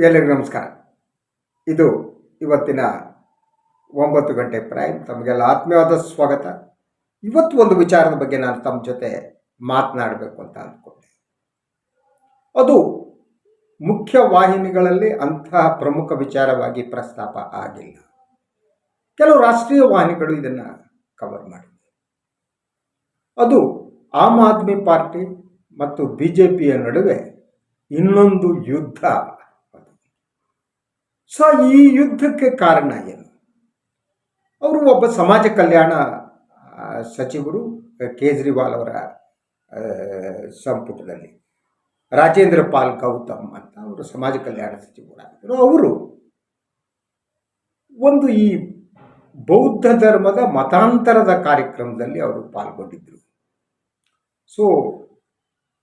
ಎಲ್ಲರಿಗೂ ನಮಸ್ಕಾರ. ಇದು ಇವತ್ತಿನ 9 ಗಂಟೆ ಪ್ರೈಮ್. ತಮಗೆಲ್ಲ ಆತ್ಮೀಯವಾದ ಸ್ವಾಗತ. ಇವತ್ತು ಒಂದು ವಿಚಾರದ ಬಗ್ಗೆ ನಾನು ತಮ್ಮ ಜೊತೆ ಮಾತನಾಡಬೇಕು ಅಂತ ಅಂದ್ಕೊಂಡೆ. ಅದು ಮುಖ್ಯ ವಾಹಿನಿಗಳಲ್ಲಿ ಅಂತಹ ಪ್ರಮುಖ ವಿಚಾರವಾಗಿ ಪ್ರಸ್ತಾಪ ಆಗಿಲ್ಲ. ಕೆಲವು ರಾಷ್ಟ್ರೀಯ ವಾಹಿನಿಗಳು ಇದನ್ನು ಕವರ್ ಮಾಡಿವೆ. ಅದು ಆಮ್ ಆದ್ಮಿ ಪಾರ್ಟಿ ಮತ್ತು BJPಯ ನಡುವೆ ಇನ್ನೊಂದು ಯುದ್ಧ. ಸೊ ಈ ಯುದ್ಧಕ್ಕೆ ಕಾರಣ ಏನು? ಅವರು ಒಬ್ಬ ಸಮಾಜ ಕಲ್ಯಾಣ ಸಚಿವರು, ಕೇಜ್ರಿವಾಲ್ ಅವರ ಸಂಪುಟದಲ್ಲಿ ರಾಜೇಂದ್ರ ಪಾಲ್ ಗೌತಮ್ ಅಂತ ಅವರು ಸಮಾಜ ಕಲ್ಯಾಣ ಸಚಿವರಾಗಿದ್ದರು. ಅವರು ಒಂದು ಈ ಬೌದ್ಧ ಧರ್ಮದ ಮತಾಂತರದ ಕಾರ್ಯಕ್ರಮದಲ್ಲಿ ಅವರು ಪಾಲ್ಗೊಂಡಿದ್ದರು. ಸೊ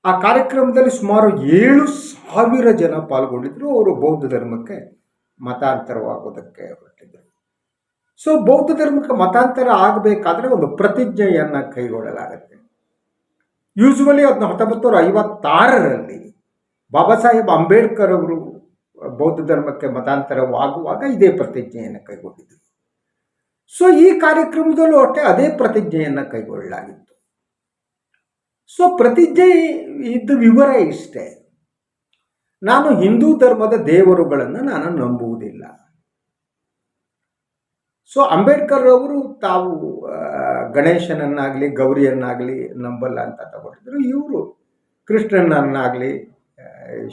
ಆ ಕಾರ್ಯಕ್ರಮದಲ್ಲಿ ಸುಮಾರು 7,000 ಜನ ಪಾಲ್ಗೊಂಡಿದ್ದರು. ಅವರು ಬೌದ್ಧ ಧರ್ಮಕ್ಕೆ ಮತಾಂತರವಾಗೋದಕ್ಕೆ ಹೊರಟಿದ್ದರು. ಸೊ ಬೌದ್ಧ ಧರ್ಮಕ್ಕೆ ಮತಾಂತರ ಆಗಬೇಕಾದ್ರೆ ಒಂದು ಪ್ರತಿಜ್ಞೆಯನ್ನು ಕೈಗೊಳ್ಳಲಾಗುತ್ತೆ. ಯೂಶ್ವಲಿ ಅದನ್ನ 1956ರಲ್ಲಿ ಬಾಬಾ ಸಾಹೇಬ್ ಅಂಬೇಡ್ಕರ್ ಅವರು ಬೌದ್ಧ ಧರ್ಮಕ್ಕೆ ಮತಾಂತರವಾಗುವಾಗ ಇದೇ ಪ್ರತಿಜ್ಞೆಯನ್ನು ಕೈಗೊಂಡಿದ್ದರು. ಸೊ ಈ ಕಾರ್ಯಕ್ರಮದಲ್ಲೂ ಅಷ್ಟೇ ಅದೇ ಪ್ರತಿಜ್ಞೆಯನ್ನು ಕೈಗೊಳ್ಳಲಾಗಿತ್ತು. ಸೊ ಪ್ರತಿಜ್ಞೆ ಇದ್ದ ವಿವರ ಇಷ್ಟೇ: ನಾನು ಹಿಂದೂ ಧರ್ಮದ ದೇವರುಗಳನ್ನು ನಾನು ನಂಬುವುದಿಲ್ಲ. ಸೊ ಅಂಬೇಡ್ಕರ್ ಅವರು ತಾವು ಗಣೇಶನನ್ನಾಗಲಿ ಗೌರಿಯನ್ನಾಗಲಿ ನಂಬಲ್ಲ ಅಂತ ತಗೊಂಡಿದ್ರು. ಇವರು ಕೃಷ್ಣನನ್ನಾಗಲಿ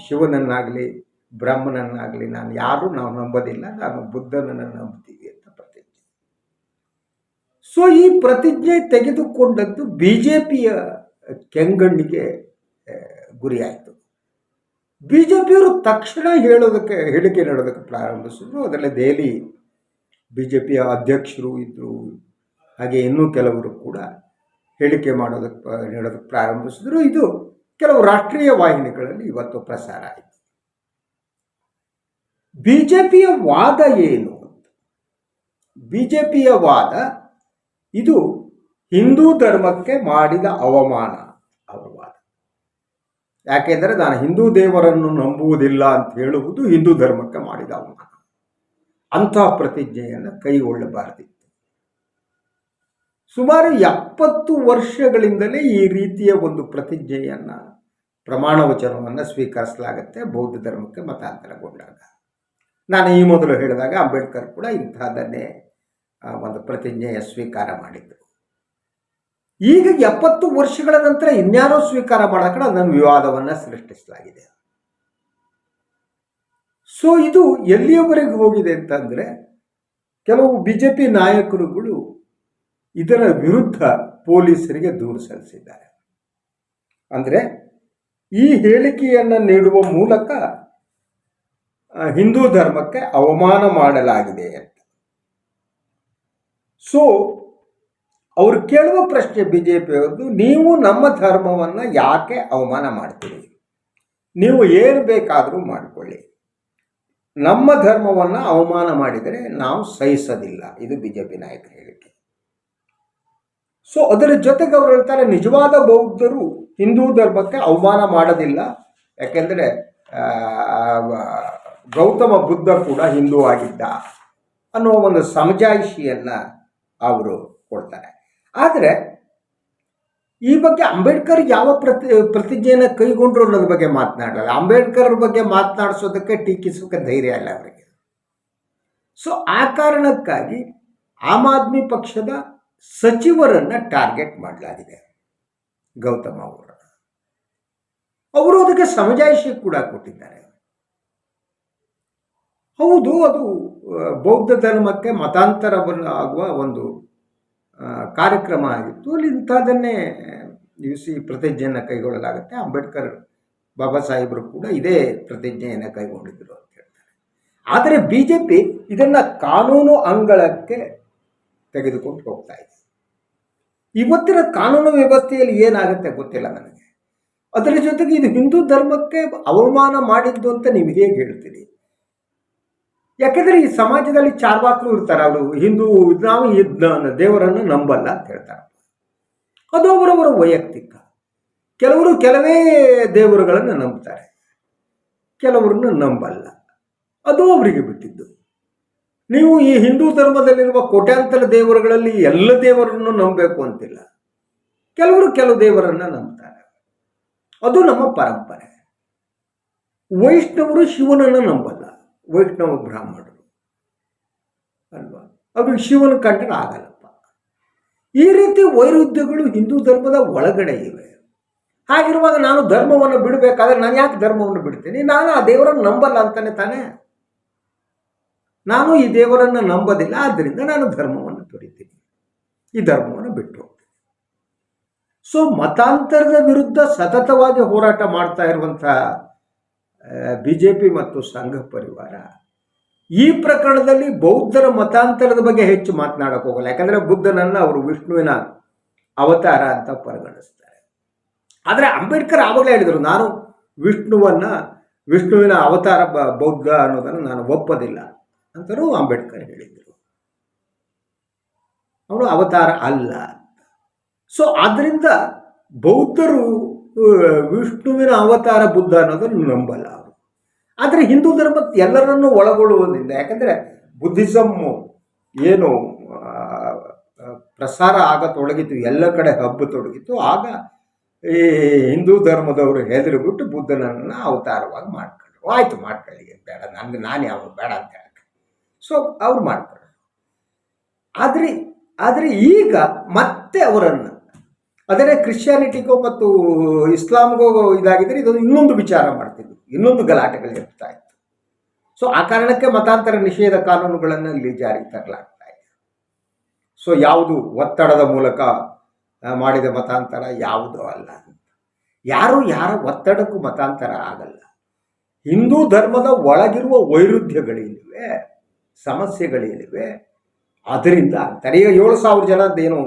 ಶಿವನನ್ನಾಗಲಿ ಬ್ರಹ್ಮನನ್ನಾಗಲಿ ನಾವು ನಂಬೋದಿಲ್ಲ, ನಾನು ಬುದ್ಧನನ್ನು ನಂಬ್ತೀವಿ ಅಂತ ಪ್ರತಿಜ್ಞೆ. ಸೊ ಈ ಪ್ರತಿಜ್ಞೆ ತೆಗೆದುಕೊಂಡದ್ದು BJPಯ ಕೆಂಗಣ್ಣಿಗೆ ಗುರಿಯಾಯಿತು. BJPಯವರು ತಕ್ಷಣ ಹೇಳಿಕೆ ನೀಡೋದಕ್ಕೆ ಪ್ರಾರಂಭಿಸಿದ್ರು. ಅದರಲ್ಲಿ ದೆಹಲಿ BJPಯ ಅಧ್ಯಕ್ಷರು ಇದ್ದರು, ಹಾಗೆ ಇನ್ನೂ ಕೆಲವರು ಕೂಡ ಹೇಳಿಕೆ ನೀಡೋದಕ್ಕೆ ಪ್ರಾರಂಭಿಸಿದ್ರು. ಇದು ಕೆಲವು ರಾಷ್ಟ್ರೀಯ ವಾಹಿನಿಗಳಲ್ಲಿ ಇವತ್ತು ಪ್ರಸಾರ ಆಯಿತು. BJPಯ ವಾದ ಏನು? BJPಯ ವಾದ ಇದು ಹಿಂದೂ ಧರ್ಮಕ್ಕೆ ಮಾಡಿದ ಅವಮಾನ ಅವರ ವಾದ. ಯಾಕೆಂದರೆ ನಾನು ಹಿಂದೂ ದೇವರನ್ನು ನಂಬುವುದಿಲ್ಲ ಅಂತ ಹೇಳುವುದು ಹಿಂದೂ ಧರ್ಮಕ್ಕೆ ಮಾಡಿದ ಅವಮಾನ. ಅಂತಹ ಪ್ರತಿಜ್ಞೆಯನ್ನು ಕೈಗೊಳ್ಳಬಾರದಿತ್ತು. ಸುಮಾರು 70 ವರ್ಷಗಳಿಂದಲೇ ಈ ರೀತಿಯ ಒಂದು ಪ್ರತಿಜ್ಞೆಯನ್ನು, ಪ್ರಮಾಣ ವಚನವನ್ನು ಸ್ವೀಕರಿಸಲಾಗುತ್ತೆ ಬೌದ್ಧ ಧರ್ಮಕ್ಕೆ ಮತಾಂತರಗೊಂಡಾಗ. ನಾನು ಈ ಮೊದಲು ಹೇಳಿದಾಗ ಅಂಬೇಡ್ಕರ್ ಕೂಡ ಇಂತಹದನ್ನೇ ಒಂದು ಪ್ರತಿಜ್ಞೆಯ ಸ್ವೀಕಾರ ಮಾಡಿದ್ದರು. ಈಗ 70 ವರ್ಷಗಳ ನಂತರ ಇನ್ಯಾರೋ ಸ್ವೀಕಾರ ಮಾಡೋಕೆ ಅದನ್ನು ವಿವಾದವನ್ನು ಸೃಷ್ಟಿಸಲಾಗಿದೆ. ಸೊ ಇದು ಎಲ್ಲಿಯವರೆಗೆ ಹೋಗಿದೆ ಅಂತಂದರೆ, ಕೆಲವು BJP ನಾಯಕರುಗಳು ಇದರ ವಿರುದ್ಧ ಪೊಲೀಸರಿಗೆ ದೂರು ಸಲ್ಲಿಸಿದ್ದಾರೆ. ಅಂದರೆ ಈ ಹೇಳಿಕೆಯನ್ನು ನೀಡುವ ಮೂಲಕ ಹಿಂದೂ ಧರ್ಮಕ್ಕೆ ಅವಮಾನ ಮಾಡಲಾಗಿದೆ ಅಂತ. ಸೊ ಅವರು ಕೇಳುವ ಪ್ರಶ್ನೆ BJPಯವ್ರದ್ದು, ನೀವು ನಮ್ಮ ಧರ್ಮವನ್ನು ಯಾಕೆ ಅವಮಾನ ಮಾಡ್ತೀರಿ? ನೀವು ಏನು ಬೇಕಾದರೂ ಮಾಡಿಕೊಳ್ಳಿ, ನಮ್ಮ ಧರ್ಮವನ್ನು ಅವಮಾನ ಮಾಡಿದರೆ ನಾವು ಸಹಿಸೋದಿಲ್ಲ. ಇದು BJP ನಾಯಕರ ಹೇಳಿಕೆ. ಸೊ ಅದರ ಜೊತೆಗೆ ಅವರು ಹೇಳ್ತಾರೆ, ನಿಜವಾದ ಬೌದ್ಧರು ಹಿಂದೂ ಧರ್ಮಕ್ಕೆ ಅವಮಾನ ಮಾಡೋದಿಲ್ಲ, ಯಾಕೆಂದರೆ ಗೌತಮ ಬುದ್ಧ ಕೂಡ ಹಿಂದೂ ಆಗಿದ್ದ ಅನ್ನುವ ಒಂದು ಸಮಜಾಯಿಷಿಯನ್ನು ಅವರು ಕೊಡ್ತಾರೆ. ಆದರೆ ಈ ಬಗ್ಗೆ ಅಂಬೇಡ್ಕರ್ ಯಾವ ಪ್ರತಿಜ್ಞೆಯನ್ನು ಕೈಗೊಂಡ್ರು ಅನ್ನೋದ್ರ ಬಗ್ಗೆ ಮಾತನಾಡಲ್ಲ. ಅಂಬೇಡ್ಕರ್ ಬಗ್ಗೆ ಮಾತನಾಡಿಸೋದಕ್ಕೆ, ಟೀಕಿಸೋಕ್ಕೆ ಧೈರ್ಯ ಇಲ್ಲ ಅವರಿಗೆ. ಸೊ ಆ ಕಾರಣಕ್ಕಾಗಿ ಆಮ್ ಆದ್ಮಿ ಪಕ್ಷದ ಸಚಿವರನ್ನು ಟಾರ್ಗೆಟ್ ಮಾಡಲಾಗಿದೆ. ಗೌತಮ್ ಅವರು ಅದಕ್ಕೆ ಸಮಜಾಯಿಷಿ ಕೂಡ ಕೊಟ್ಟಿದ್ದಾರೆ. ಹೌದು, ಅದು ಬೌದ್ಧ ಧರ್ಮಕ್ಕೆ ಮತಾಂತರವನ್ನು ಆಗುವ ಒಂದು ಕಾರ್ಯಕ್ರಮ ಆಗಿತ್ತು. ಅಲ್ಲಿ ಇಂಥದ್ದನ್ನೇ ಪ್ರತಿಜ್ಞೆಯನ್ನು ಕೈಗೊಳ್ಳಲಾಗುತ್ತೆ. ಅಂಬೇಡ್ಕರ್ ಬಾಬಾ ಸಾಹೇಬರು ಕೂಡ ಇದೇ ಪ್ರತಿಜ್ಞೆಯನ್ನು ಕೈಗೊಂಡಿದ್ದರು ಅಂತ ಹೇಳ್ತಾರೆ. ಆದರೆ BJP ಇದನ್ನು ಕಾನೂನು ಅಂಗಳಕ್ಕೆ ತೆಗೆದುಕೊಂಡು ಹೋಗ್ತಾ ಇದೆ. ಇವತ್ತಿನ ಕಾನೂನು ವ್ಯವಸ್ಥೆಯಲ್ಲಿ ಏನಾಗುತ್ತೆ ಗೊತ್ತಿಲ್ಲ ನನಗೆ. ಅದರ ಜೊತೆಗೆ ಇದು ಹಿಂದೂ ಧರ್ಮಕ್ಕೆ ಅವಮಾನ ಮಾಡಿದ್ದು ಅಂತ ನೀವು ಹೇಗೆ ಹೇಳ್ತೀರಿ? ಯಾಕೆಂದರೆ ಈ ಸಮಾಜದಲ್ಲಿ ಚಾರ್ವಾಕರು ಇರ್ತಾರೆ, ಅವರು ನಾವು ದೇವರನ್ನು ನಂಬಲ್ಲ ಅಂತ ಹೇಳ್ತಾರೆ. ಅದು ಅವರವರ ವೈಯಕ್ತಿಕ. ಕೆಲವೇ ದೇವರುಗಳನ್ನು ನಂಬ್ತಾರೆ, ಕೆಲವರನ್ನು ನಂಬಲ್ಲ. ಅದು ಅವರಿಗೆ ಬಿಟ್ಟಿದ್ದು. ನೀವು ಈ ಹಿಂದೂ ಧರ್ಮದಲ್ಲಿರುವ ಕೋಟ್ಯಾಂತರ ದೇವರುಗಳಲ್ಲಿ ಎಲ್ಲ ದೇವರನ್ನು ನಂಬಬೇಕು ಅಂತಿಲ್ಲ. ಕೆಲವರು ಕೆಲವು ದೇವರನ್ನು ನಂಬ್ತಾರೆ, ಅದು ನಮ್ಮ ಪರಂಪರೆ. ವೈಷ್ಣವರು ಶಿವನನ್ನು ನಂಬಲ್ಲ, ವೈಷ್ಣವ ಬ್ರಾಹ್ಮಣರು ಅಲ್ವಾ, ಅವ್ರಿಗೆ ಶಿವನ ಕಂಡ್ರೆ ಆಗಲ್ಲಪ್ಪ. ಈ ರೀತಿ ವೈರುಧ್ಯಗಳು ಹಿಂದೂ ಧರ್ಮದ ಒಳಗಡೆ ಇವೆ. ಹಾಗಿರುವಾಗ ನಾನು ಧರ್ಮವನ್ನು ಬಿಡಬೇಕಾದ್ರೆ ನಾನು ಯಾಕೆ ಧರ್ಮವನ್ನು ಬಿಡ್ತೀನಿ? ನಾನು ಆ ದೇವರನ್ನು ನಂಬಲ್ಲ ಅಂತಾನೆ ತಾನೆ. ನಾನು ಈ ದೇವರನ್ನು ನಂಬೋದಿಲ್ಲ, ಆದ್ದರಿಂದ ನಾನು ಧರ್ಮವನ್ನು ತೊರಿತೀನಿ, ಈ ಧರ್ಮವನ್ನು ಬಿಟ್ಟು ಹೋಗ್ತೀನಿ. ಸೊ ಮತಾಂತರದ ವಿರುದ್ಧ ಸತತವಾಗಿ ಹೋರಾಟ ಮಾಡ್ತಾ ಇರುವಂತಹ BJP ಮತ್ತು ಸಂಘ ಪರಿವಾರ ಈ ಪ್ರಕರಣದಲ್ಲಿ ಬೌದ್ಧರ ಮತಾಂತರದ ಬಗ್ಗೆ ಹೆಚ್ಚು ಮಾತನಾಡಕ್ಕೆ ಹೋಗಲ್ಲ. ಯಾಕಂದರೆ ಬುದ್ಧನನ್ನು ಅವರು ವಿಷ್ಣುವಿನ ಅವತಾರ ಅಂತ ಪರಿಗಣಿಸ್ತಾರೆ. ಆದರೆ ಅಂಬೇಡ್ಕರ್ ಆವಾಗಲೇ ಹೇಳಿದರು, ನಾನು ವಿಷ್ಣುವಿನ ಅವತಾರ ಬೌದ್ಧ ಅನ್ನೋದನ್ನು ನಾನು ಒಪ್ಪೋದಿಲ್ಲ ಅಂತಲೂ ಅಂಬೇಡ್ಕರ್ ಹೇಳಿದರು. ಅವರು ಅವತಾರ ಅಲ್ಲ. ಸೊ ಆದ್ದರಿಂದ ಬೌದ್ಧರು ವಿಷ್ಣುವಿನ ಅವತಾರ ಬುದ್ಧ ಅನ್ನೋದನ್ನು ನಂಬಲ್ಲ ಅವರು. ಆದರೆ ಹಿಂದೂ ಧರ್ಮ ಎಲ್ಲರನ್ನೂ ಒಳಗೊಳ್ಳುವುದರಿಂದ, ಯಾಕಂದರೆ ಬುದ್ಧಿಸಮ್ಮು ಏನು ಪ್ರಸಾರ ಆಗತೊಡಗಿತು, ಎಲ್ಲ ಕಡೆ ಹಬ್ಬತೊಡಗಿತು, ಆಗ ಈ ಹಿಂದೂ ಧರ್ಮದವರು ಹೆದರಿಬಿಟ್ಟು ಬುದ್ಧನನ್ನು ಅವತಾರವಾಗಿ ಮಾಡ್ಕೊಂಡ್ರು. ಆಯಿತು, ಮಾಡ್ಕೊಳ್ಳಿ, ಬೇಡ, ನಾನು ಯಾವ ಬೇಡ ಅಂತ ಹೇಳಕ್ಕೆ. ಸೊ ಅವ್ರು ಮಾಡ್ತಾರೆ. ಆದರೆ ಈಗ ಮತ್ತೆ ಅವರನ್ನು ಅದನ್ನೇ ಕ್ರಿಶ್ಚಿಯಾನಿಟಿಗೋ ಮತ್ತು ಇಸ್ಲಾಮ್ಗೋ ಇದಾಗಿದ್ದರೆ ಇದೊಂದು ಇನ್ನೊಂದು ವಿಚಾರ ಮಾಡ್ತಿದ್ರು, ಇನ್ನೊಂದು ಗಲಾಟೆಗಳು ಇರ್ತಾ ಇತ್ತು. ಸೊ ಆ ಕಾರಣಕ್ಕೆ ಮತಾಂತರ ನಿಷೇಧ ಕಾನೂನುಗಳನ್ನು ಇಲ್ಲಿ ಜಾರಿಗೆ ತರಲಾಗ್ತಾ ಇದೆ. ಸೊ ಯಾವುದು ಒತ್ತಡದ ಮೂಲಕ ಮಾಡಿದ ಮತಾಂತರ ಯಾವುದೂ ಅಲ್ಲ. ಯಾರ ಒತ್ತಡಕ್ಕೂ ಮತಾಂತರ ಆಗಲ್ಲ. ಹಿಂದೂ ಧರ್ಮದ ಒಳಗಿರುವ ವೈರುಧ್ಯಗಳೇನಿವೆ, ಸಮಸ್ಯೆಗಳೇನಿವೆ, ಅದರಿಂದ ಆಗ್ತಾರೆ. ಈಗ 7,000 ಜನದ್ದೇನು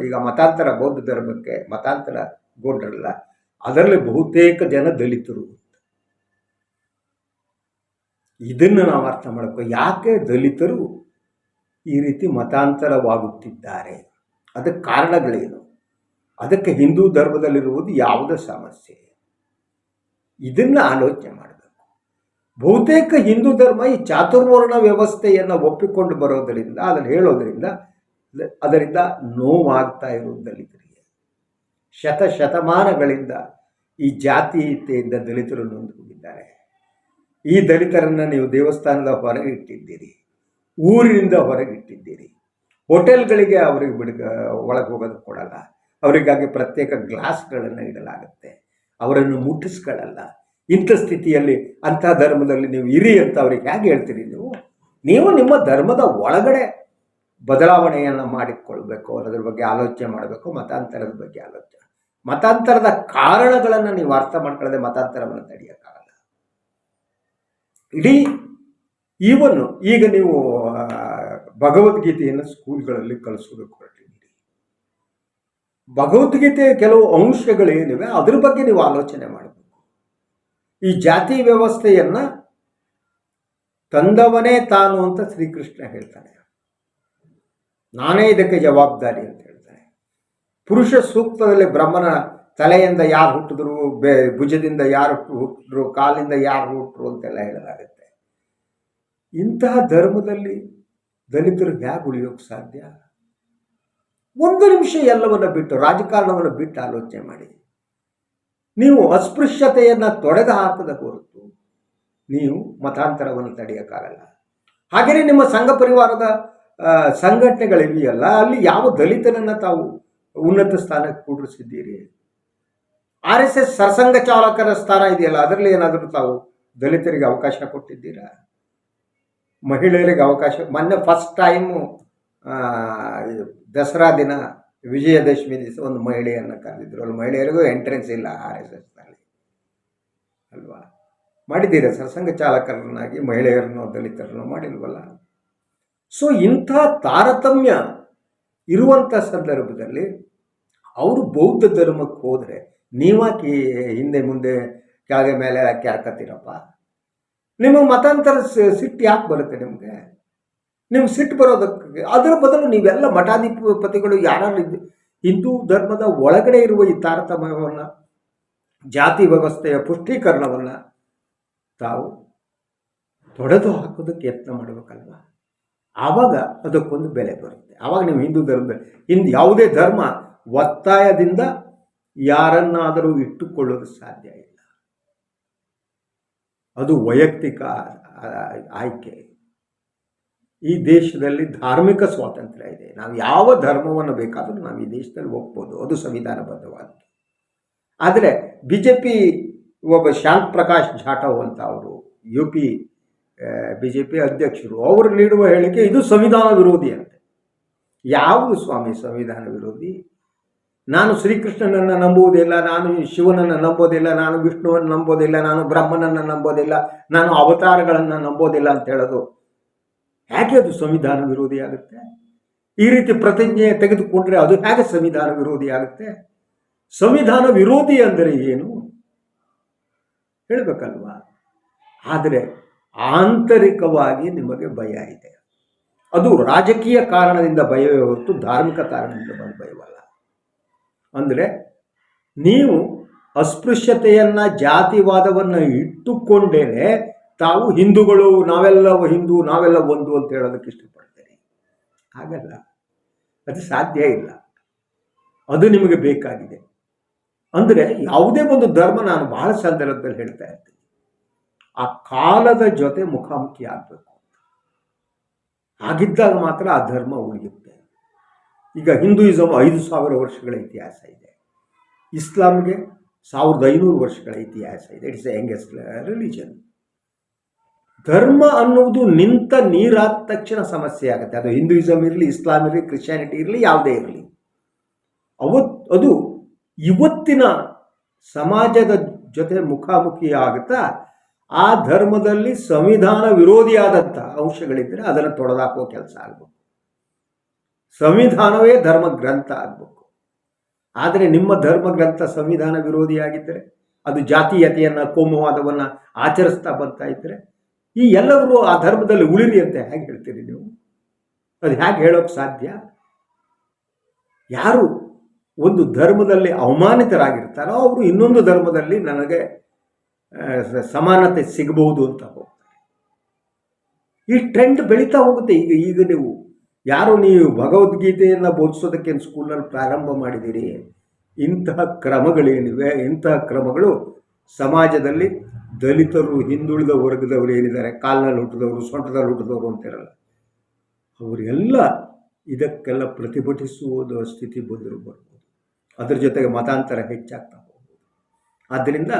ಈಗ ಮತಾಂತರ ಬೌದ್ಧ ಧರ್ಮಕ್ಕೆ ಮತಾಂತರಗೊಂಡ್ರಲ್ಲ, ಅದರಲ್ಲಿ ಬಹುತೇಕ ಜನ ದಲಿತರು. ಇದನ್ನು ನಾವು ಅರ್ಥ ಮಾಡಬೇಕು. ಯಾಕೆ ದಲಿತರು ಈ ರೀತಿ ಮತಾಂತರವಾಗುತ್ತಿದ್ದಾರೆ, ಅದಕ್ಕೆ ಕಾರಣಗಳೇನು, ಅದಕ್ಕೆ ಹಿಂದೂ ಧರ್ಮದಲ್ಲಿರುವುದು ಯಾವುದೇ ಸಮಸ್ಯೆ, ಇದನ್ನು ಆಲೋಚನೆ ಮಾಡಬೇಕು. ಬಹುತೇಕ ಹಿಂದೂ ಧರ್ಮ ಈ ಚಾತುರ್ವರ್ಣ ವ್ಯವಸ್ಥೆಯನ್ನು ಒಪ್ಪಿಕೊಂಡು ಬರೋದರಿಂದ, ಅದನ್ನು ಹೇಳೋದರಿಂದ ಅದರಿಂದ ನೋವಾಗ್ತಾ ಇರುವುದು ದಲಿತರಿಗೆ. ಶತಮಾನಗಳಿಂದ ಈ ಜಾತೀಯತೆಯಿಂದ ದಲಿತರು ನೊಂದು ಹೋಗಿದ್ದಾರೆ. ಈ ದಲಿತರನ್ನು ನೀವು ದೇವಸ್ಥಾನದ ಹೊರಗಿಟ್ಟಿದ್ದೀರಿ, ಊರಿನಿಂದ ಹೊರಗಿಟ್ಟಿದ್ದೀರಿ, ಹೋಟೆಲ್ಗಳಿಗೆ ಅವರಿಗೆ ಒಳಗೆ ಹೋಗೋದು ಕೊಡಲ್ಲ, ಅವರಿಗಾಗಿ ಪ್ರತ್ಯೇಕ ಗ್ಲಾಸ್ಗಳನ್ನು ಇಡಲಾಗುತ್ತೆ, ಅವರನ್ನು ಮುಟ್ಟಿಸ್ಕೊಳ್ಳಲ್ಲ. ಇಂಥ ಸ್ಥಿತಿಯಲ್ಲಿ ಅಂಥ ಧರ್ಮದಲ್ಲಿ ನೀವು ಇರಿ ಅಂತ ಅವ್ರಿಗೆ ಹೇಗೆ ಹೇಳ್ತೀರಿ? ನೀವು ನಿಮ್ಮ ಧರ್ಮದ ಒಳಗಡೆ ಬದಲಾವಣೆಯನ್ನು ಮಾಡಿಕೊಳ್ಬೇಕು, ಅದರ ಬಗ್ಗೆ ಆಲೋಚನೆ ಮಾಡಬೇಕು. ಮತಾಂತರದ ಬಗ್ಗೆ ಆಲೋಚನೆ, ಮತಾಂತರದ ಕಾರಣಗಳನ್ನು ನೀವು ಅರ್ಥ ಮಾಡ್ಕೊಳ್ಳದೆ ಮತಾಂತರವನ್ನು ತಡೆಯೋಕ್ಕಾಗಲ್ಲ. ಇಡೀ ಈಗ ನೀವು ಭಗವದ್ಗೀತೆಯನ್ನು ಸ್ಕೂಲ್ಗಳಲ್ಲಿ ಕಲಿಸೋದಕ್ಕೆ ಹೊರಟಿದ್ದೀರಿ. ಭಗವದ್ಗೀತೆಯ ಕೆಲವು ಅಂಶಗಳೇನಿವೆ ಅದ್ರ ಬಗ್ಗೆ ನೀವು ಆಲೋಚನೆ ಮಾಡಬೇಕು. ಈ ಜಾತಿ ವ್ಯವಸ್ಥೆಯನ್ನು ತಂದವನೇ ತಾನು ಅಂತ ಶ್ರೀಕೃಷ್ಣ ಹೇಳ್ತಾನೆ. ನಾನೇ ಇದಕ್ಕೆ ಜವಾಬ್ದಾರಿ ಅಂತ ಹೇಳ್ತಾನೆ. ಪುರುಷ ಸೂಕ್ತದಲ್ಲಿ ಬ್ರಹ್ಮನ ತಲೆಯಿಂದ ಯಾರು ಹುಟ್ಟಿದ್ರು, ಭುಜದಿಂದ ಯಾರು ಹುಟ್ಟಿದ್ರು, ಕಾಲಿಂದ ಯಾರು ಹುಟ್ಟರು ಅಂತೆಲ್ಲ ಹೇಳಲಾಗುತ್ತೆ. ಇಂತಹ ಧರ್ಮದಲ್ಲಿ ದಲಿತರು ಹೇಗೆ ಉಳಿಯೋಕ್ಕೆ ಸಾಧ್ಯ? ಒಂದು ನಿಮಿಷ ಎಲ್ಲವನ್ನು ಬಿಟ್ಟು, ರಾಜಕಾರಣವನ್ನು ಬಿಟ್ಟು ಆಲೋಚನೆ ಮಾಡಿ. ನೀವು ಅಸ್ಪೃಶ್ಯತೆಯನ್ನು ತೊಡೆದು ಹಾಕದ ಹೊರತು ನೀವು ಮತಾಂತರವನ್ನು ತಡೆಯೋಕ್ಕಾಗಲ್ಲ. ಹಾಗೆಯೇ ನಿಮ್ಮ ಸಂಘ ಪರಿವಾರದ ಸಂಘಟನೆಗಳಿವೆಯಲ್ಲ, ಅಲ್ಲಿ ಯಾವ ದಲಿತರನ್ನು ತಾವು ಉನ್ನತ ಸ್ಥಾನಕ್ಕೆ ಕೂಡಿಸಿದ್ದೀರಿ? RSS ಸರ್ಸಂಘ ಚಾಲಕರ ಸ್ಥಾನ ಇದೆಯಲ್ಲ, ಅದರಲ್ಲಿ ಏನಾದರೂ ತಾವು ದಲಿತರಿಗೆ ಅವಕಾಶ ಕೊಟ್ಟಿದ್ದೀರಾ? ಮಹಿಳೆಯರಿಗೆ ಅವಕಾಶ, ಮೊನ್ನೆ ಫಸ್ಟ್ ಟೈಮು ದಸರಾ ದಿನ ವಿಜಯದಶಮಿ ದಿವಸ ಒಂದು ಮಹಿಳೆಯನ್ನು ಕರೆದಿದ್ರು. ಅಲ್ಲಿ ಮಹಿಳೆಯರಿಗೂ ಎಂಟ್ರೆನ್ಸ್ ಇಲ್ಲ RSSನಲ್ಲಿ ಅಲ್ವಾ? ಮಾಡಿದ್ದೀರಾ? ಸರ್ಸಂಘ ಚಾಲಕರನ್ನಾಗಿ ಮಹಿಳೆಯರನ್ನು ದಲಿತರನ್ನು ಮಾಡಿಲ್ವಲ್ಲ? ಸೊ ಇಂಥ ತಾರತಮ್ಯ ಇರುವಂಥ ಸಂದರ್ಭದಲ್ಲಿ ಅವರು ಬೌದ್ಧ ಧರ್ಮಕ್ಕೆ ಹೋದರೆ ನೀವಾಕಿ ಹಿಂದೆ ಮುಂದೆ ಕೆಳಗೆ ಮೇಲೆ ಯಾಕೆ ಹಾಕತ್ತೀರಪ್ಪ? ನಿಮಗೆ ಮತಾಂತರ ಸಿಟ್ಟು ಯಾಕೆ ಬರುತ್ತೆ? ನಿಮ್ಗೆ ಸಿಟ್ಟು ಬರೋದಕ್ಕೆ ಅದರ ಬದಲು ನೀವೆಲ್ಲ ಮಠಾಧಿಪತಿಗಳು ಯಾರು ಹಿಂದೂ ಧರ್ಮದ ಒಳಗಡೆ ಇರುವ ಈ ತಾರತಮ್ಯವನ್ನು, ಜಾತಿ ವ್ಯವಸ್ಥೆಯ ಪುಷ್ಟೀಕರಣವನ್ನು ತಾವು ತೊಡೆದು ಹಾಕೋದಕ್ಕೆ ಯತ್ನ ಮಾಡಬೇಕಲ್ವ. ಆವಾಗ ಅದಕ್ಕೊಂದು ಬೆಲೆ ಬರುತ್ತೆ. ಆವಾಗ ನೀವು ಹಿಂದೂ ಧರ್ಮದಲ್ಲಿ ಯಾವುದೇ ಧರ್ಮ ಒತ್ತಾಯದಿಂದ ಯಾರನ್ನಾದರೂ ಇಟ್ಟುಕೊಳ್ಳೋದು ಸಾಧ್ಯ ಇಲ್ಲ. ಅದು ವೈಯಕ್ತಿಕ ಆಯ್ಕೆ. ಈ ದೇಶದಲ್ಲಿ ಧಾರ್ಮಿಕ ಸ್ವಾತಂತ್ರ್ಯ ಇದೆ. ನಾವು ಯಾವ ಧರ್ಮವನ್ನು ಬೇಕಾದರೂ ನಾವು ಈ ದೇಶದಲ್ಲಿ ಒಪ್ಬೋದು, ಅದು ಸಂವಿಧಾನಬದ್ಧವಾದ್ದು. ಆದರೆ BJP ಒಬ್ಬ ಶಾಂತ್ ಪ್ರಕಾಶ್ ಜಾಟವ್ ಅಂತ ಅವರು UP BJP ಅಧ್ಯಕ್ಷರು, ಅವರು ನೀಡುವ ಹೇಳಿಕೆ ಇದು ಸಂವಿಧಾನ ವಿರೋಧಿ ಅಂತೆ. ಯಾವುದು ಸ್ವಾಮಿ ಸಂವಿಧಾನ ವಿರೋಧಿ? ನಾನು ಶ್ರೀಕೃಷ್ಣನನ್ನು ನಂಬುವುದಿಲ್ಲ, ನಾನು ಶಿವನನ್ನು ನಂಬೋದಿಲ್ಲ, ನಾನು ವಿಷ್ಣುವನ್ನು ನಂಬೋದಿಲ್ಲ, ನಾನು ಬ್ರಹ್ಮನನ್ನು ನಂಬೋದಿಲ್ಲ, ನಾನು ಅವತಾರಗಳನ್ನು ನಂಬೋದಿಲ್ಲ ಅಂತ ಹೇಳೋದು ಹೇಗೆ ಅದು ಸಂವಿಧಾನ ವಿರೋಧಿ ಆಗುತ್ತೆ? ಈ ರೀತಿ ಪ್ರತಿಜ್ಞೆ ತೆಗೆದುಕೊಂಡ್ರೆ ಅದು ಹೇಗೆ ಸಂವಿಧಾನ ವಿರೋಧಿ ಆಗುತ್ತೆ? ಸಂವಿಧಾನ ವಿರೋಧಿ ಅಂದರೆ ಏನು ಹೇಳಬೇಕಲ್ವಾ? ಆದರೆ ಆಂತರಿಕವಾಗಿ ನಿಮಗೆ ಭಯ ಇದೆ. ಅದು ರಾಜಕೀಯ ಕಾರಣದಿಂದ ಭಯವೇ ಹೊರತು ಧಾರ್ಮಿಕ ಕಾರಣದಿಂದ ಬಂದ ಭಯವಲ್ಲ. ಅಂದರೆ ನೀವು ಅಸ್ಪೃಶ್ಯತೆಯನ್ನು, ಜಾತಿವಾದವನ್ನು ಇಟ್ಟುಕೊಂಡೇನೆ ತಾವು ಹಿಂದೂಗಳು, ನಾವೆಲ್ಲ ಹಿಂದೂ, ನಾವೆಲ್ಲ ಒಂದು ಅಂತ ಹೇಳೋದಕ್ಕೆ ಇಷ್ಟಪಡ್ತೀರಿ. ಹಾಗಲ್ಲ, ಅದು ಸಾಧ್ಯ ಇಲ್ಲ. ಅದು ನಿಮಗೆ ಬೇಕಾಗಿದೆ. ಅಂದರೆ ಯಾವುದೇ ಒಂದು ಧರ್ಮ, ನಾನು ಬಹಳ ಸಂದರ್ಭದಲ್ಲಿ ಹೇಳ್ತಾ ಇರ್ತೀನಿ, ಆ ಕಾಲದ ಜೊತೆ ಮುಖಾಮುಖಿ ಆಗಬೇಕು. ಹಾಗಿದ್ದಾಗ ಮಾತ್ರ ಆ ಧರ್ಮ ಉಳಿಯುತ್ತೆ. ಈಗ ಹಿಂದೂಯಿಸಮ್ 5,000 ವರ್ಷಗಳ ಇತಿಹಾಸ ಇದೆ, ಇಸ್ಲಾಂಗೆ 1,500 ವರ್ಷಗಳ ಇತಿಹಾಸ ಇದೆ. It's A youngest religion. ಧರ್ಮ ಅನ್ನುವುದು ನಿಂತ ನೀರಾದ ತಕ್ಷಣ ಸಮಸ್ಯೆ ಆಗುತ್ತೆ. ಅದು ಹಿಂದೂಯಿಸಮ್ ಇರಲಿ, ಇಸ್ಲಾಂ ಇರಲಿ, ಕ್ರಿಶ್ಚಿಯಾನಿಟಿ ಇರಲಿ, ಯಾವುದೇ ಇರಲಿ. ಅದು ಇವತ್ತಿನ ಸಮಾಜದ ಜೊತೆ ಮುಖಾಮುಖಿ ಆಗುತ್ತಾ ಆ ಧರ್ಮದಲ್ಲಿ ಸಂವಿಧಾನ ವಿರೋಧಿಯಾದಂಥ ಅಂಶಗಳಿದ್ದರೆ ಅದನ್ನು ತೊಡೆದಾಕುವ ಕೆಲಸ ಆಗಬೇಕು. ಸಂವಿಧಾನವೇ ಧರ್ಮ ಗ್ರಂಥ ಆಗಬೇಕು. ಆದರೆ ನಿಮ್ಮ ಧರ್ಮ ಗ್ರಂಥ ಸಂವಿಧಾನ ವಿರೋಧಿಯಾಗಿದ್ದರೆ, ಅದು ಜಾತೀಯತೆಯನ್ನು, ಕೋಮುವಾದವನ್ನು ಆಚರಿಸ್ತಾ ಬರ್ತಾ ಇದ್ದರೆ, ಈ ಎಲ್ಲರೂ ಆ ಧರ್ಮದಲ್ಲಿ ಉಳಿರಿ ಅಂತ ಹೇಗೆ ಹೇಳ್ತೀರಿ ನೀವು? ಅದು ಹೇಗೆ ಹೇಳೋಕ್ಕೆ ಸಾಧ್ಯ? ಯಾರು ಒಂದು ಧರ್ಮದಲ್ಲಿ ಅವಮಾನಿತರಾಗಿರ್ತಾರೋ ಅವರು ಇನ್ನೊಂದು ಧರ್ಮದಲ್ಲಿ ನನಗೆ ಸಮಾನತೆ ಸಿಗಬಹುದು ಅಂತ ಹೋಗ್ತಾರೆ. ಈ ಟ್ರೆಂಡ್ ಬೆಳೀತಾ ಹೋಗುತ್ತೆ. ಈಗ ನೀವು ಭಗವದ್ಗೀತೆಯನ್ನು ಬೋಧಿಸೋದಕ್ಕೆ ಸ್ಕೂಲಲ್ಲಿ ಪ್ರಾರಂಭ ಮಾಡಿದ್ದೀರಿ. ಇಂತಹ ಕ್ರಮಗಳೇನಿವೆ, ಇಂತಹ ಕ್ರಮಗಳು ಸಮಾಜದಲ್ಲಿ ದಲಿತರು, ಹಿಂದುಳಿದ ವರ್ಗದವರು ಏನಿದ್ದಾರೆ, ಕಾಲಿನಲ್ಲಿ ಹುಟ್ಟಿದವರು, ಸೊಂಟದಲ್ಲಿ ಹುಟ್ಟಿದವರು ಅಂತಿರಲ್ಲ, ಅವರೆಲ್ಲ ಇದಕ್ಕೆಲ್ಲ ಪ್ರತಿಭಟಿಸುವುದು ಸ್ಥಿತಿ ಬರ್ಬೋದು. ಅದರ ಜೊತೆಗೆ ಮತಾಂತರ ಹೆಚ್ಚಾಗ್ತಾ ಹೋಗ್ಬೋದು. ಆದ್ದರಿಂದ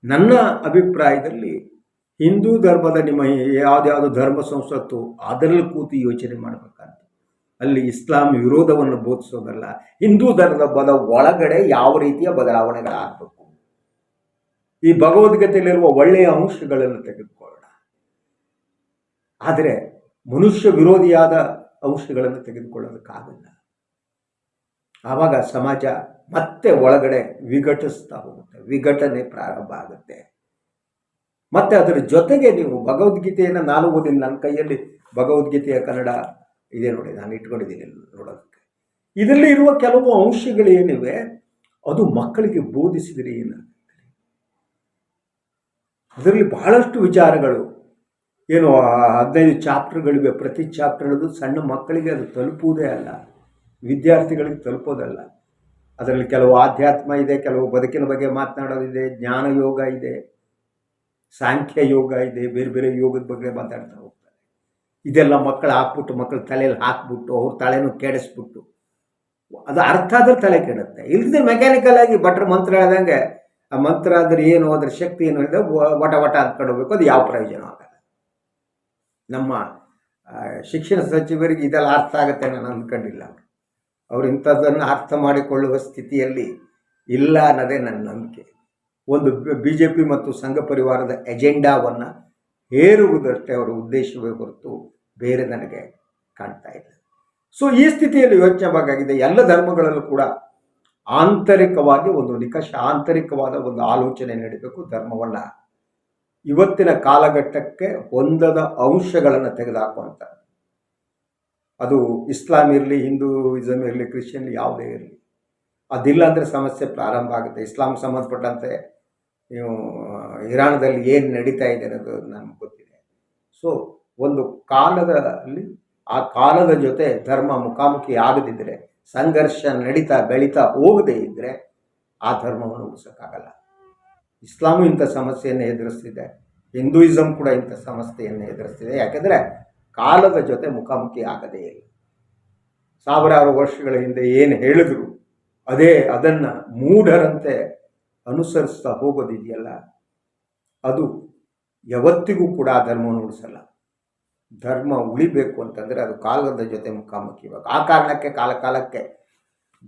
ನನ್ನ ಅಭಿಪ್ರಾಯದಲ್ಲಿ ಹಿಂದೂ ಧರ್ಮದ ನಿಮ್ಮ ಯಾವುದ್ಯಾವುದು ಧರ್ಮ ಸಂಸತ್ತು ಅದರಲ್ಲಿ ಕೂತು ಯೋಚನೆ ಮಾಡಬೇಕಂತ. ಅಲ್ಲಿ ಇಸ್ಲಾಂ ವಿರೋಧವನ್ನು ಬೋಧಿಸೋದಲ್ಲ, ಹಿಂದೂ ಧರ್ಮದ ಒಳಗಡೆ ಯಾವ ರೀತಿಯ ಬದಲಾವಣೆಗಳಾಗಬೇಕು, ಈ ಭಗವದ್ಗೀತೆಯಲ್ಲಿರುವ ಒಳ್ಳೆಯ ಅಂಶಗಳನ್ನು ತೆಗೆದುಕೊಳ್ಳೋಣ. ಆದರೆ ಮನುಷ್ಯ ವಿರೋಧಿಯಾದ ಅಂಶಗಳನ್ನು ತೆಗೆದುಕೊಳ್ಳೋದಕ್ಕಾಗಲ್ಲ. ಆವಾಗ ಸಮಾಜ ಮತ್ತೆ ಒಳಗಡೆ ವಿಘಟಿಸ್ತಾ ಹೋಗುತ್ತೆ, ವಿಘಟನೆ ಪ್ರಾರಂಭ ಆಗುತ್ತೆ. ಮತ್ತು ಅದರ ಜೊತೆಗೆ ನೀವು ಭಗವದ್ಗೀತೆಯನ್ನು ನಾನು ಓದಿನ ನನ್ನ ಕೈಯಲ್ಲಿ ಭಗವದ್ಗೀತೆಯ ಕನ್ನಡ ಇದೆ ನೋಡಿ, ನಾನು ಇಟ್ಕೊಂಡಿದ್ದೀನಿ ನೋಡೋದಕ್ಕೆ. ಇದರಲ್ಲಿ ಇರುವ ಕೆಲವು ಅಂಶಗಳೇನಿವೆ ಅದು ಮಕ್ಕಳಿಗೆ ಬೋಧಿಸಿದರೆ ಏನಾಗುತ್ತೆ? ಅದರಲ್ಲಿ ಬಹಳಷ್ಟು ವಿಚಾರಗಳು ಏನು 15 ಚಾಪ್ಟರ್ಗಳಿವೆ. ಪ್ರತಿ ಚಾಪ್ಟರ್ದು ಸಣ್ಣ ಮಕ್ಕಳಿಗೆ ಅದು ತಲುಪುವುದೇ ಅಲ್ಲ, ವಿದ್ಯಾರ್ಥಿಗಳಿಗೆ ತಲುಪೋದಲ್ಲ. ಅದರಲ್ಲಿ ಕೆಲವು ಆಧ್ಯಾತ್ಮ ಇದೆ, ಕೆಲವು ಬದುಕಿನ ಬಗ್ಗೆ ಮಾತನಾಡೋದಿದೆ, ಜ್ಞಾನ ಯೋಗ ಇದೆ, ಸಾಂಖ್ಯ ಯೋಗ ಇದೆ, ಬೇರೆ ಬೇರೆ ಯೋಗದ ಬಗ್ಗೆ ಮಾತಾಡ್ತಾ ಹೋಗ್ತಾರೆ. ಇದೆಲ್ಲ ಮಕ್ಕಳ ತಲೆಯಲ್ಲಿ ಹಾಕ್ಬಿಟ್ಟು ಅವ್ರ ತಲೆನೂ ಕೆಡಿಸ್ಬಿಟ್ಟು ಅದು ಅರ್ಥ ಆದ್ರೆ ತಲೆ ಕೆಡುತ್ತೆ. ಇಲ್ಲದೆ ಮೆಕ್ಯಾನಿಕಲ್ ಆಗಿ ಭಟ್ರ ಮಂತ್ರ ಹೇಳ್ದಂಗೆ ಆ ಮಂತ್ರ ಅಂದರೆ ಏನು, ಅದರ ಶಕ್ತಿ ಏನು ಹೇಳಿದ್ರೆ ವಟ ವಟ ಅಂದ್ಕೊಂಡು ಹೋಗ್ಬೇಕು, ಅದು ಯಾವ ಪ್ರಯೋಜನ ಆಗಲ್ಲ. ನಮ್ಮ ಶಿಕ್ಷಣ ಸಚಿವರಿಗೆ ಇದೆಲ್ಲ ಅರ್ಥ ಆಗುತ್ತೆ ನಾನು ಅಂದ್ಕೊಂಡಿಲ್ಲ. ಅವರು ಇಂಥದ್ದನ್ನು ಅರ್ಥ ಮಾಡಿಕೊಳ್ಳುವ ಸ್ಥಿತಿಯಲ್ಲಿ ಇಲ್ಲ ಅನ್ನೋದೇ ನನ್ನ ನಂಬಿಕೆ. ಒಂದು BJP ಮತ್ತು ಸಂಘ ಪರಿವಾರದ ಎಜೆಂಡಾವನ್ನು ಹೇರುವುದಷ್ಟೇ ಅವರ ಉದ್ದೇಶವೇ ಹೊರತು ಬೇರೆ ನನಗೆ ಕಾಣ್ತಾ ಇಲ್ಲ. ಸೊ ಈ ಸ್ಥಿತಿಯಲ್ಲಿ ಯೋಚನೆ ಬೇಕಾಗಿದೆ. ಎಲ್ಲ ಧರ್ಮಗಳಲ್ಲೂ ಕೂಡ ಆಂತರಿಕವಾಗಿ ಒಂದು ನಿಕಷ, ಆಂತರಿಕವಾದ ಒಂದು ಆಲೋಚನೆ ನಡೀಬೇಕು. ಧರ್ಮವನ್ನು ಇವತ್ತಿನ ಕಾಲಘಟ್ಟಕ್ಕೆ ಹೊಂದದ ಅಂಶಗಳನ್ನು ತೆಗೆದುಹಾಕುವಂಥ, ಅದು ಇಸ್ಲಾಂ ಇರಲಿ, ಹಿಂದೂಯಿಸಮ್ ಇರಲಿ, ಕ್ರಿಶ್ಚಿಯನ್ ಯಾವುದೇ ಇರಲಿ, ಅದಿಲ್ಲ ಅಂದರೆ ಸಮಸ್ಯೆ ಪ್ರಾರಂಭ ಆಗುತ್ತೆ. ಇಸ್ಲಾಂ ಸಂಬಂಧಪಟ್ಟಂತೆ ನೀವು ಇರಾನ್ದಲ್ಲಿ ಏನು ನಡೀತಾ ಇದೆ ಅನ್ನೋದು ನಮ್ಗೆ ಗೊತ್ತಿದೆ. ಸೊ ಒಂದು ಕಾಲದಲ್ಲಿ ಆ ಕಾಲದ ಜೊತೆ ಧರ್ಮ ಮುಖಾಮುಖಿ ಆಗದಿದ್ದರೆ, ಸಂಘರ್ಷ ನಡೀತಾ ಬೆಳೀತಾ ಹೋಗದೇ ಇದ್ದರೆ ಆ ಧರ್ಮವನ್ನು ಉಳಿಸೋಕ್ಕಾಗಲ್ಲ. ಇಸ್ಲಾಮು ಇಂಥ ಸಮಸ್ಯೆಯನ್ನು ಎದುರಿಸ್ತಿದೆ, ಹಿಂದೂಯಿಸಮ್ ಕೂಡ ಇಂಥ ಸಮಸ್ಯೆಯನ್ನು ಎದುರಿಸ್ತಿದೆ. ಯಾಕೆಂದರೆ ಕಾಲದ ಜೊತೆ ಮುಖಾಮುಖಿ ಆಗದೇ ಇಲ್ಲ. ಸಾವಿರಾರು ವರ್ಷಗಳ ಹಿಂದೆ ಏನು ಹೇಳಿದ್ರು ಅದನ್ನು ಮೂಢರಂತೆ ಅನುಸರಿಸ್ತಾ ಹೋಗೋದಿದೆಯಲ್ಲ, ಅದು ಯಾವತ್ತಿಗೂ ಕೂಡ ಆ ಧರ್ಮವನ್ನು ಉಳಿಸಲ್ಲ. ಧರ್ಮ ಉಳಿಬೇಕು ಅಂತಂದರೆ ಅದು ಕಾಲದ ಜೊತೆ ಮುಖಾಮುಖಿ ಇವಾಗ. ಆ ಕಾರಣಕ್ಕೆ ಕಾಲಕ್ಕೆ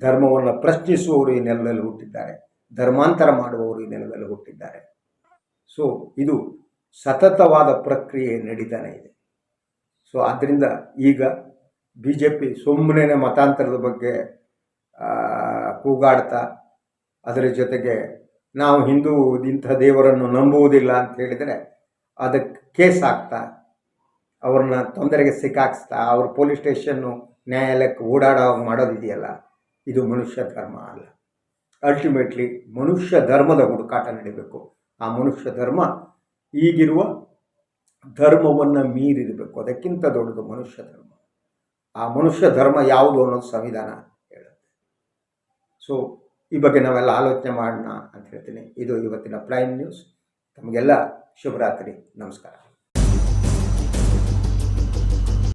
ಧರ್ಮವನ್ನು ಪ್ರಶ್ನಿಸುವವರು ಈ ನೆಲದಲ್ಲಿ ಹುಟ್ಟಿದ್ದಾರೆ, ಧರ್ಮಾಂತರ ಮಾಡುವವರು ಈ ನೆಲದಲ್ಲಿ ಹುಟ್ಟಿದ್ದಾರೆ. ಸೊ ಇದು ಸತತವಾದ ಪ್ರಕ್ರಿಯೆ ನಡೀತಾನೆ ಇದೆ. ಸೊ ಆದ್ದರಿಂದ ಈಗ BJP ಸುಮ್ಮನೆ ಮತಾಂತರದ ಬಗ್ಗೆ ಕೂಗಾಡ್ತಾ, ಅದರ ಜೊತೆಗೆ ನಾವು ಹಿಂದೂ ಇಂಥ ದೇವರನ್ನು ನಂಬುವುದಿಲ್ಲ ಅಂತ ಹೇಳಿದರೆ ಅದಕ್ಕೆ ಕೇಸ್ ಹಾಕ್ತಾ, ಅವ್ರನ್ನ ತೊಂದರೆಗೆ ಸಿಕ್ಕಾಕ್ಸ್ತಾ, ಅವ್ರ ಪೊಲೀಸ್ ಸ್ಟೇಷನ್ನು ನ್ಯಾಯಾಲಯಕ್ಕೆ ಓಡಾಡೋ ಮಾಡೋದಿದೆಯಲ್ಲ, ಇದು ಮನುಷ್ಯ ಧರ್ಮ ಅಲ್ಲ. ಅಲ್ಟಿಮೇಟ್ಲಿ ಮನುಷ್ಯ ಧರ್ಮದ ಹುಡುಕಾಟ ನಡೀಬೇಕು. ಆ ಮನುಷ್ಯ ಧರ್ಮ ಈಗಿರುವ ಧರ್ಮವನ್ನು ಮೀರಿರಬೇಕು. ಅದಕ್ಕಿಂತ ದೊಡ್ಡದು ಮನುಷ್ಯ ಧರ್ಮ. ಆ ಮನುಷ್ಯ ಧರ್ಮ ಯಾವುದು ಅನ್ನೋದು ಸಂವಿಧಾನ ಹೇಳುತ್ತೆ. ಸೊ ಈ ಬಗ್ಗೆ ನಾವೆಲ್ಲ ಆಲೋಚನೆ ಮಾಡೋಣ ಅಂತ ಹೇಳ್ತೀನಿ. ಇದು ಇವತ್ತಿನ ಪ್ರೈಮ್ ನ್ಯೂಸ್. ತಮಗೆಲ್ಲ ಶುಭರಾತ್ರಿ, ನಮಸ್ಕಾರ.